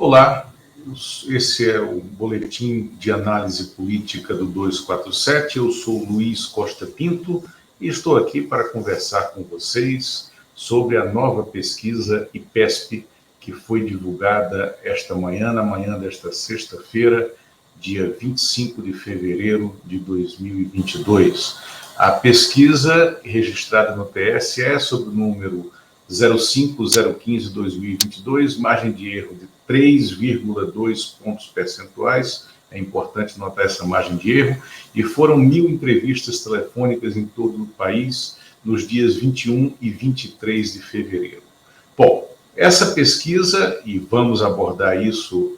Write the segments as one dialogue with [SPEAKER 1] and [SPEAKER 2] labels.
[SPEAKER 1] Olá, esse é o Boletim de Análise Política do 247. Eu sou Luiz Costa Pinto e estou aqui para conversar com vocês sobre a nova pesquisa IPESP que foi divulgada esta manhã, na manhã desta sexta-feira, dia 25 de fevereiro de 2022. A pesquisa registrada no TSE sob o número 05015-2022, margem de erro de 3,2 pontos percentuais, é importante notar essa margem de erro, e foram 1.000 entrevistas telefônicas em todo o país nos dias 21 e 23 de fevereiro. Bom, essa pesquisa, e vamos abordar isso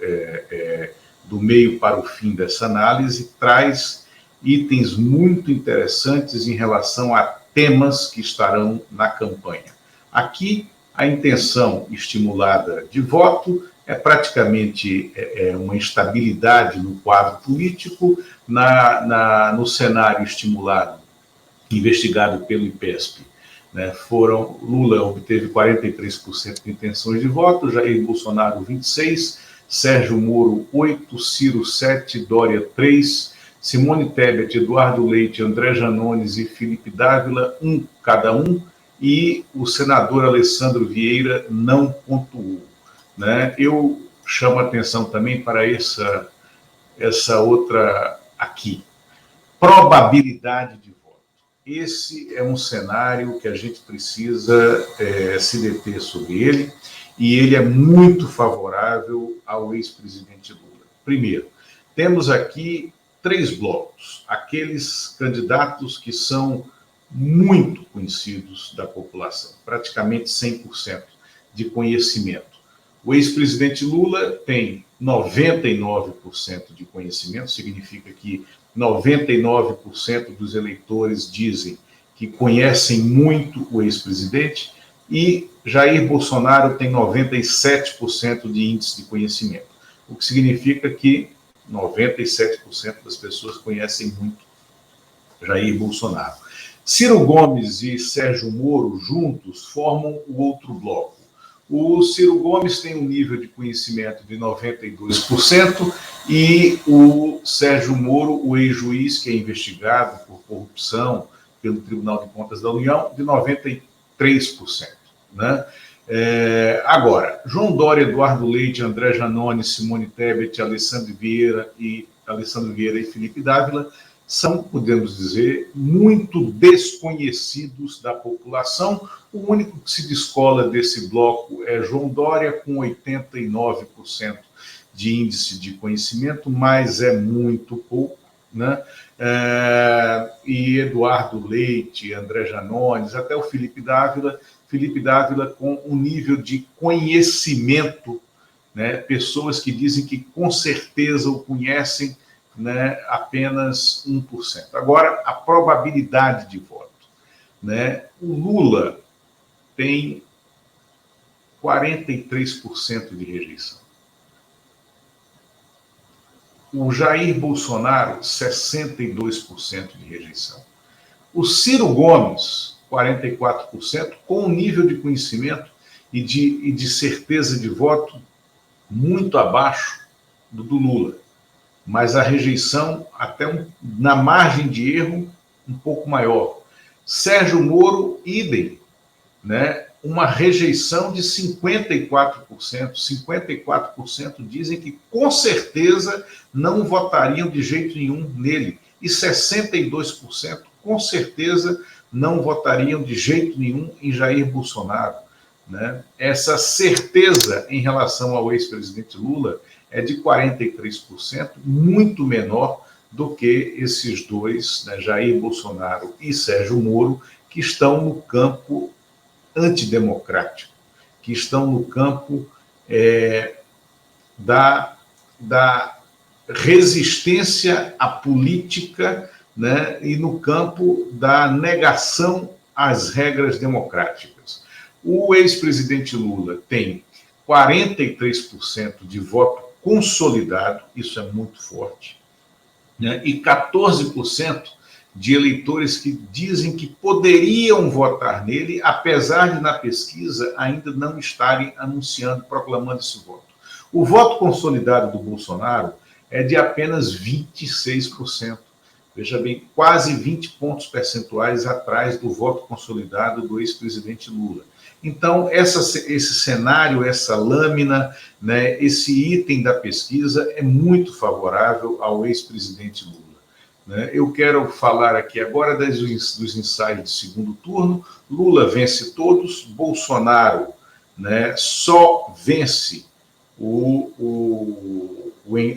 [SPEAKER 1] do meio para o fim dessa análise, traz itens muito interessantes em relação a temas que estarão na campanha. Aqui, a intenção estimulada de voto é praticamente uma instabilidade no quadro político, no cenário estimulado, investigado pelo IPESP. Lula obteve 43% de intenções de voto, Jair Bolsonaro 26%, Sérgio Moro 8%, Ciro 7%, Dória 3%, Simone Tebet, Eduardo Leite, André Janones e Felipe Dávila, 1 cada um, e o senador Alessandro Vieira não pontuou. Eu chamo a atenção também para essa outra aqui. Probabilidade de voto. Esse é um cenário que a gente precisa se deter sobre ele, e ele é muito favorável ao ex-presidente Lula. Primeiro, temos aqui 3 blocos. Aqueles candidatos que são muito conhecidos da população, praticamente 100% de conhecimento. O ex-presidente Lula tem 99% de conhecimento, significa que 99% dos eleitores dizem que conhecem muito o ex-presidente, e Jair Bolsonaro tem 97% de índice de conhecimento, o que significa que 97% das pessoas conhecem muito Jair Bolsonaro. Ciro Gomes e Sérgio Moro juntos formam o outro bloco. O Ciro Gomes tem um nível de conhecimento de 92% e o Sérgio Moro, o ex-juiz que é investigado por corrupção pelo Tribunal de Contas da União, de 93%. Agora, João Dória, Eduardo Leite, André Janones, Simone Tebet, Alessandro Vieira e Felipe Dávila são, podemos dizer, muito desconhecidos da população. O único que se descola desse bloco é João Dória, com 89% de índice de conhecimento, mas é muito pouco, e Eduardo Leite, André Janones, até o Felipe Dávila com um nível de conhecimento, pessoas que dizem que com certeza o conhecem, apenas 1%. Agora, a probabilidade de voto. O Lula tem 43% de rejeição. O Jair Bolsonaro, 62% de rejeição. O Ciro Gomes, 44%, com um nível de conhecimento e de certeza de voto muito abaixo do Lula. Mas a rejeição, até na margem de erro, um pouco maior. Sérgio Moro, idem, uma rejeição de 54%. 54% dizem que com certeza não votariam de jeito nenhum nele. E 62% com certeza não votariam de jeito nenhum em Jair Bolsonaro. Essa certeza em relação ao ex-presidente Lula é de 43%, muito menor do que esses dois, Jair Bolsonaro e Sérgio Moro, que estão no campo antidemocrático, que estão no campo da resistência à política, e no campo da negação às regras democráticas. O ex-presidente Lula tem 43% de voto consolidado, isso é muito forte, e 14% de eleitores que dizem que poderiam votar nele, apesar de, na pesquisa, ainda não estarem anunciando, proclamando esse voto. O voto consolidado do Bolsonaro é de apenas 26%. Veja bem, quase 20 pontos percentuais atrás do voto consolidado do ex-presidente Lula. Então, esse cenário, essa lâmina, né, esse item da pesquisa é muito favorável ao ex-presidente Lula. Né? Eu quero falar aqui agora dos ensaios de segundo turno. Lula vence todos, Bolsonaro, né, só vence o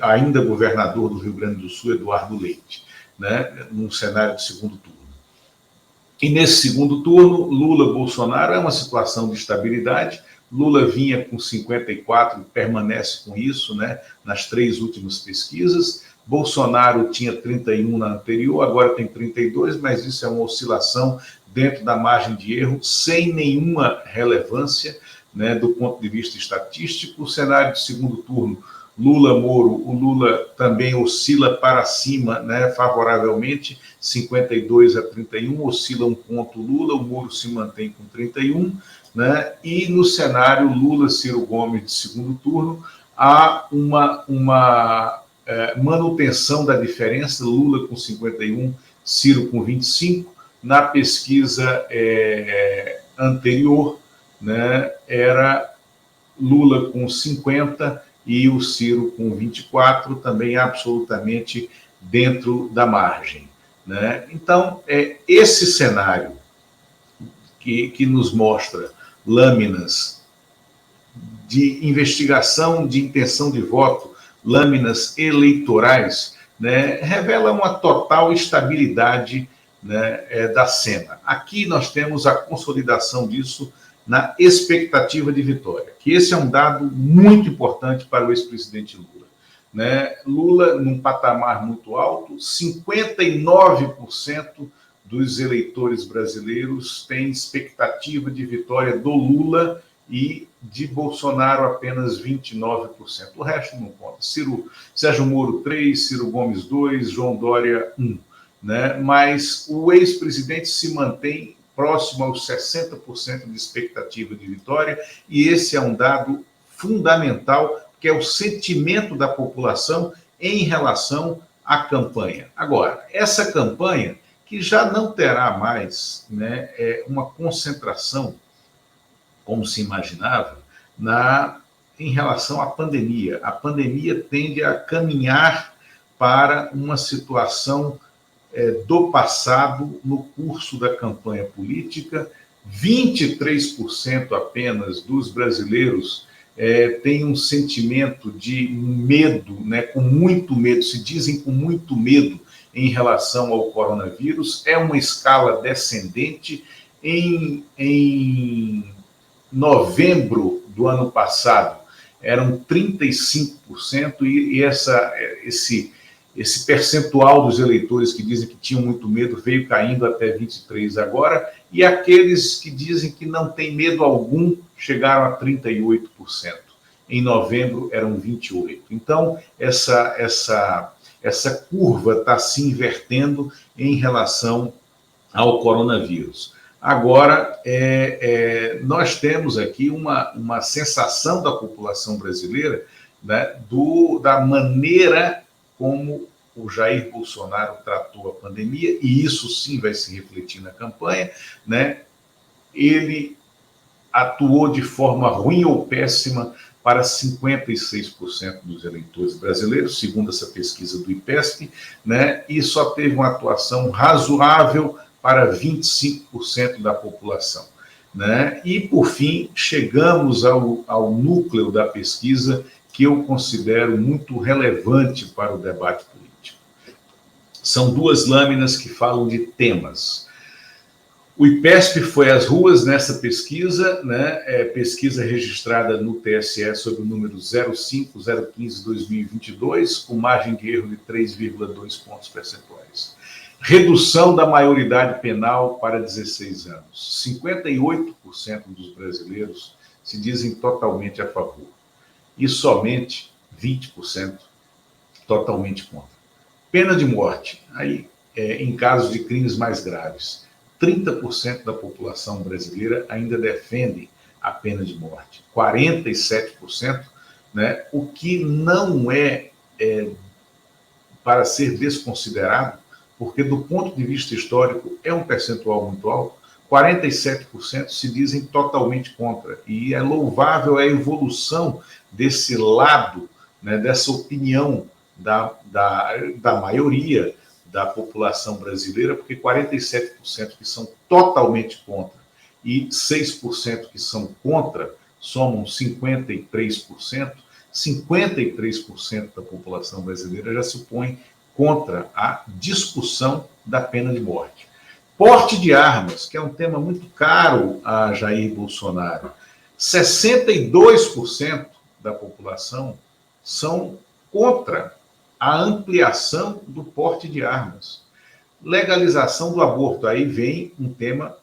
[SPEAKER 1] ainda governador do Rio Grande do Sul, Eduardo Leite, né, num cenário de segundo turno. E nesse segundo turno, Lula-Bolsonaro é uma situação de estabilidade. Lula vinha com 54 e permanece com isso, né, nas 3 últimas pesquisas. Bolsonaro tinha 31 na anterior, agora tem 32, mas isso é uma oscilação dentro da margem de erro, sem nenhuma relevância, né, do ponto de vista estatístico. O cenário de segundo turno, Lula-Moro, o Lula também oscila para cima, né, favoravelmente, 52 a 31, oscila um ponto Lula, o Moro se mantém com 31, né, e no cenário Lula-Ciro Gomes de segundo turno, há uma manutenção da diferença, Lula com 51, Ciro com 25, na pesquisa anterior, né, era Lula com 50 e o Ciro com 24, também absolutamente dentro da margem. Né? Então, esse cenário que nos mostra lâminas de investigação de intenção de voto, lâminas eleitorais, né, revela uma total estabilidade, né, da cena. Aqui nós temos a consolidação disso na expectativa de vitória, que esse é um dado muito importante para o ex-presidente Lula. Né? Lula, num patamar muito alto, 59% dos eleitores brasileiros têm expectativa de vitória do Lula e de Bolsonaro apenas 29%. O resto não conta. Sérgio Moro 3, Ciro Gomes 2, João Dória 1. Né? Mas o ex-presidente se mantém próximo aos 60% de expectativa de vitória, e esse é um dado fundamental, que é o sentimento da população em relação à campanha. Agora, essa campanha, que já não terá mais, né, uma concentração, como se imaginava, em relação à pandemia. A pandemia tende a caminhar para uma situação do passado no curso da campanha política. 23% apenas dos brasileiros têm um sentimento de medo, né, com muito medo, se dizem com muito medo em relação ao coronavírus. É uma escala descendente. Em novembro do ano passado, eram 35%, e esse percentual dos eleitores que dizem que tinham muito medo veio caindo até 23% agora, e aqueles que dizem que não têm medo algum chegaram a 38%. Em novembro eram 28%. Então, essa curva está se invertendo em relação ao coronavírus. Agora, nós temos aqui uma sensação da população brasileira, né, da maneira como o Jair Bolsonaro tratou a pandemia, e isso sim vai se refletir na campanha, né? Ele atuou de forma ruim ou péssima para 56% dos eleitores brasileiros, segundo essa pesquisa do IPESP, né? E só teve uma atuação razoável para 25% da população. Né? E, por fim, chegamos ao núcleo da pesquisa, que eu considero muito relevante para o debate político. São 2 lâminas que falam de temas. O IPESP foi às ruas nessa pesquisa, né? Pesquisa registrada no TSE sob o número 05015-2022, com margem de erro de 3,2 pontos percentuais. Redução da maioridade penal para 16 anos. 58% dos brasileiros se dizem totalmente a favor, e somente 20% totalmente contra. Pena de morte, aí, em casos de crimes mais graves. 30% da população brasileira ainda defende a pena de morte. 47%, né? O que não é para ser desconsiderado, porque do ponto de vista histórico é um percentual muito alto. 47% se dizem totalmente contra, e é louvável a evolução desse lado, né, dessa opinião da maioria da população brasileira, porque 47% que são totalmente contra e 6% que são contra, somam 53%. 53% da população brasileira já se põe contra a discussão da pena de morte. Porte de armas, que é um tema muito caro a Jair Bolsonaro. 62% da população são contra a ampliação do porte de armas. Legalização do aborto, aí vem um tema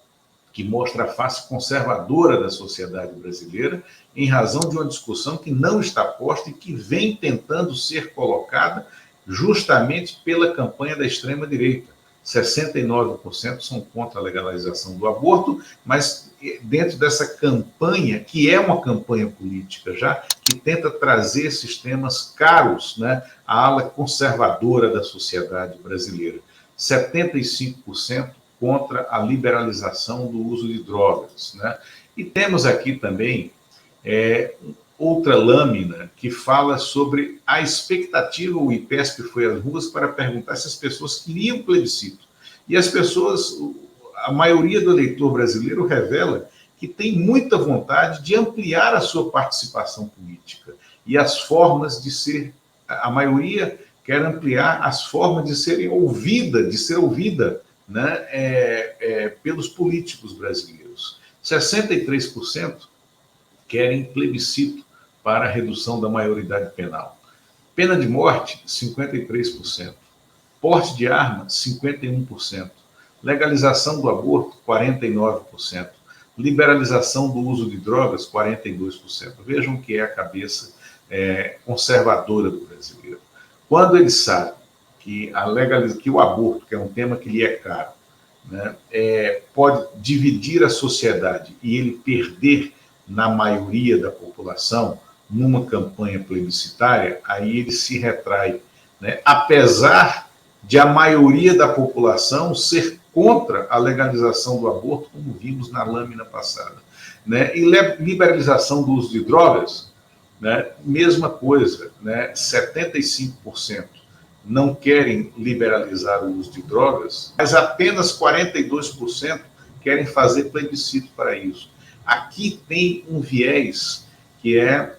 [SPEAKER 1] que mostra a face conservadora da sociedade brasileira, em razão de uma discussão que não está posta e que vem tentando ser colocada justamente pela campanha da extrema-direita. 69% são contra a legalização do aborto, mas dentro dessa campanha, que é uma campanha política já, que tenta trazer esses temas caros, né, à ala conservadora da sociedade brasileira. 75% contra a liberalização do uso de drogas, né? E temos aqui também outra lâmina que fala sobre a expectativa. O IPESP foi às ruas para perguntar se as pessoas queriam plebiscito. E as pessoas, a maioria do eleitor brasileiro revela que tem muita vontade de ampliar a sua participação política. E as formas de ser, a maioria quer ampliar as formas de ser ouvida, né, pelos políticos brasileiros. 63% querem plebiscito para a redução da maioridade penal. Pena de morte, 53%. Porte de arma, 51%. Legalização do aborto, 49%. Liberalização do uso de drogas, 42%. Vejam que é a cabeça conservadora do brasileiro. Quando ele sabe que o aborto, que é um tema que lhe é caro, né, pode dividir a sociedade e ele perder na maioria da população numa campanha plebiscitária, aí ele se retrai, né, apesar de a maioria da população ser contra a legalização do aborto, como vimos na lâmina passada, né? E liberalização do uso de drogas, né, mesma coisa, né, 75% não querem liberalizar o uso de drogas, mas apenas 42% querem fazer plebiscito para isso. Aqui tem um viés que é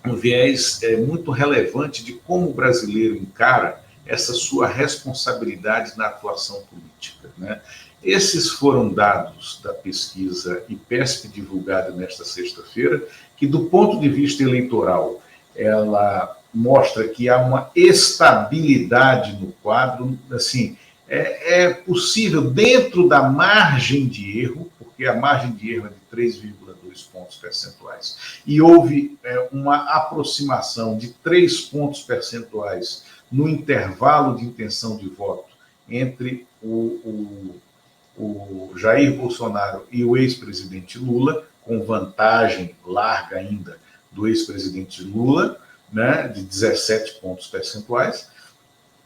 [SPEAKER 1] um viés muito relevante de como o brasileiro encara essa sua responsabilidade na atuação política, né? Esses foram dados da pesquisa IPESP, divulgada nesta sexta-feira, que, do ponto de vista eleitoral, ela mostra que há uma estabilidade no quadro. Assim, é possível, dentro da margem de erro, porque a margem de erro é de 3,2 pontos percentuais, e houve uma aproximação de 3 pontos percentuais no intervalo de intenção de voto entre o Jair Bolsonaro e o ex-presidente Lula, com vantagem larga ainda do ex-presidente Lula, né, de 17 pontos percentuais,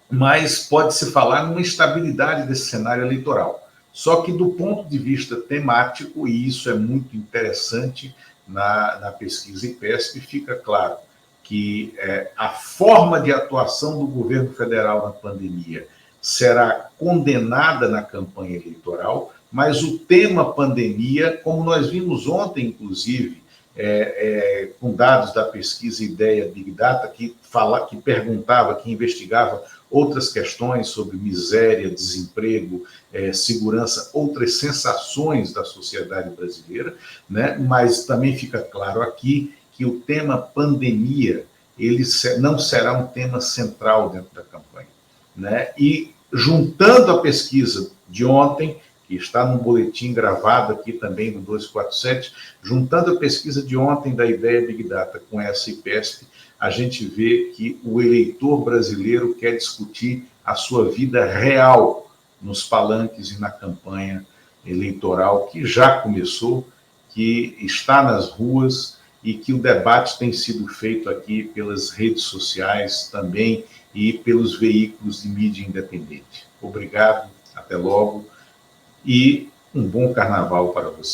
[SPEAKER 1] mas pode-se falar numa estabilidade desse cenário eleitoral. Só que, do ponto de vista temático, e isso é muito interessante na pesquisa IPESP, fica claro que a forma de atuação do governo federal na pandemia será condenada na campanha eleitoral, mas o tema pandemia, como nós vimos ontem, inclusive, com dados da pesquisa Ideia Big Data, que perguntava, que investigava outras questões sobre miséria, desemprego, segurança, outras sensações da sociedade brasileira, né? Mas também fica claro aqui que o tema pandemia ele não será um tema central dentro da campanha, né? E juntando a pesquisa de ontem, que está no boletim gravado aqui também do 247, juntando a pesquisa de ontem da Ideia Big Data com essa IPESP, a gente vê que o eleitor brasileiro quer discutir a sua vida real nos palanques e na campanha eleitoral, que já começou, que está nas ruas e que o debate tem sido feito aqui pelas redes sociais também e pelos veículos de mídia independente. Obrigado, até logo e um bom carnaval para você.